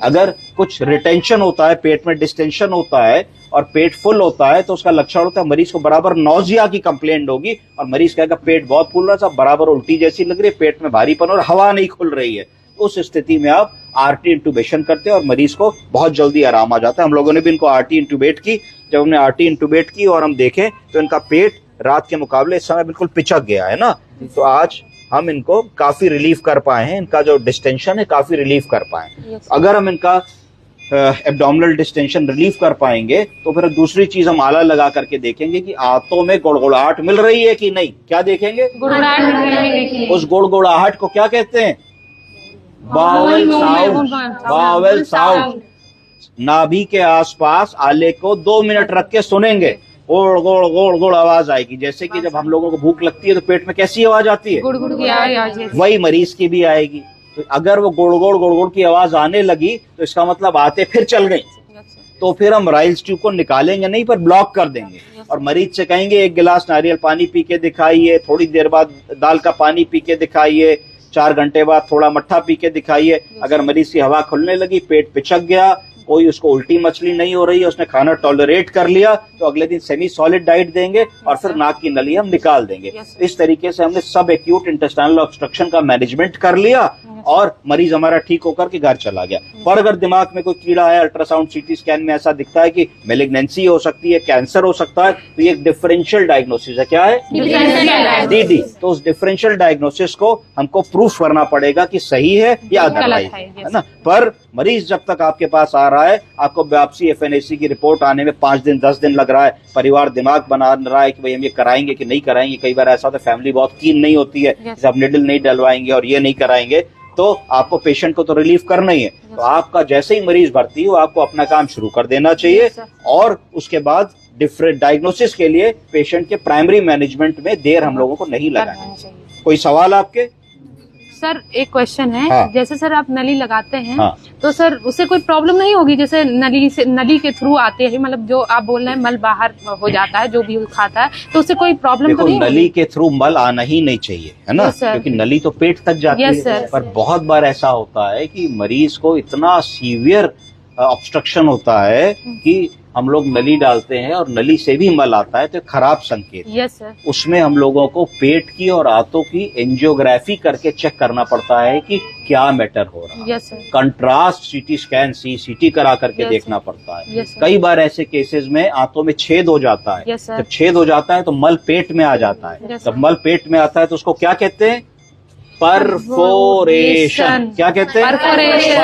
अगर कुछ रिटेंशन होता है, पेट में डिस्टेंशन होता है और पेट फुल होता है तो उसका लक्षण होता है मरीज को बराबर नौजिया की कंप्लेंट होगी और मरीज कहेगा पेट बहुत फूल रहा है, सब बराबर उल्टी जैसी लग रही है, पेट में भारीपन और हवा नहीं खुल रही है। उस स्थिति में आप आरटी इंटूबेशन करते हैं और मरीज को बहुत जल्दी आराम आ जाता है। हम लोगों ने भी इनको आरटी इंटूबेट की। जब हमने आरटी इंटूबेट की और हम देखें तो इनका पेट रात के मुकाबले इस समय बिल्कुल पिचक गया है ना, तो आज हम इनको काफी रिलीफ कर पाए हैं, इनका जो डिस्टेंशन है काफी रिलीफ कर पाए। अगर हम इनका एब्डोमिनल डिस्टेंशन रिलीफ कर पाएंगे तो फिर दूसरी चीज हम आला लगा करके देखेंगे कि आंतों में गुड़गुड़ाहट मिल रही है कि नहीं। क्या देखेंगे? गुड़गुड़ाहट। उस गुड़गुड़ाहट को क्या कहते हैं? Bowel sound. Bowel sound. नाभि के आसपास आले को 2 मिनट रख के सुनेंगे, गोड़ गोड़ गोड़ गोड़ आवाज आएगी। जैसे कि जब हम लोगों को भूख लगती है तो पेट में कैसी आवाज आती है? गुड़ की आवाज। वही मरीज की भी आएगी। तो अगर वो गोड़ गोड़ की आवाज आने लगी तो इसका मतलब आते फिर चल गई, तो फिर हम राइल्स ट्यूब को निकालेंगे नहीं पर ब्लॉक कर देंगे और मरीज से कहेंगे 1 गिलास नारियल पानी पी के दिखाइए, थोड़ी देर बाद दाल का पानी पी के दिखाइए, 4 घंटे बाद थोड़ा मट्ठा पी के दिखाइए। अगर मरीज की हवा खुलने लगी, पेट पिचक गया, कोई उसको उल्टी मछली नहीं हो रही है, उसने खाना टॉलरेट कर लिया, तो अगले दिन सेमी सॉलिड डाइट देंगे और फिर नाक की नली हम निकाल देंगे। इस तरीके से हमने सब एक्यूट इंटेस्टाइनल ऑब्स्ट्रक्शन का मैनेजमेंट कर लिया और मरीज हमारा ठीक होकर के घर चला गया। और अगर दिमाग में कोई कीड़ा है, अल्ट्रासाउंड सीटी स्कैन में ऐसा दिखता है कि मेलिग्नेंसी हो सकती है, कैंसर हो सकता है, तो ये एक डिफरेंशियल डायग्नोसिस है। क्या है? DD। तो उस डिफरेंशियल डायग्नोसिस को हमको प्रूफ करना पड़ेगा कि सही है या अदरवाइज है ना। पर मरीज जब तक आपके पास आ रहा है, आपको बायोप्सी FNAC की रिपोर्ट आने में 5 दिन 10 दिन लग रहा है, परिवार दिमाग बना रहा है कि भाई हम ये कराएंगे कि नहीं कराएंगे। कई बार ऐसा होता है फैमिली बहुत कीन नहीं होती है, जब निडल नहीं डलवाएंगे और ये नहीं कराएंगे, तो आपको पेशेंट को तो रिलीफ करना ही है। तो आपका जैसे ही मरीज भर्ती हो आपको अपना काम शुरू कर देना चाहिए और उसके बाद डिफरेंट डायग्नोसिस के लिए पेशेंट के प्राइमरी मैनेजमेंट में देर हम लोगों को नहीं लगानी चाहिए। कोई सवाल आपके? सर एक क्वेश्चन है। हाँ। जैसे सर आप नली लगाते हैं, हाँ। तो सर उससे कोई प्रॉब्लम नहीं होगी? जैसे नली के थ्रू आते हैं, मतलब जो आप बोल रहे हैं मल बाहर हो जाता है, जो भी खाता है, तो उससे कोई प्रॉब्लम तो नहीं? नली के थ्रू मल आना ही नहीं चाहिए, है ना, क्योंकि नली तो पेट तक जाती है। पर बहुत बार ऐसा होता है कि मरीज को इतना सीवियर ऑब्स्ट्रक्शन होता है कि हम लोग नली डालते हैं और नली से भी मल आता है, तो खराब संकेत। Yes sir. उसमें हम लोगों को पेट की और आंतों की एंजियोग्राफी करके चेक करना पड़ता है कि क्या मैटर हो रहा है। Yes sir. Contrast CT scan CT करा करके देखना पड़ता है। कई बार ऐसे केसेस में आंतों में छेद हो जाता है। जब छेद हो जाता है तो मल पेट में आ जाता है। जब मल पेट में आता है तो उसको क्या कहते हैं? परफोरेशन। क्या कहते हैं? परफोरेशन।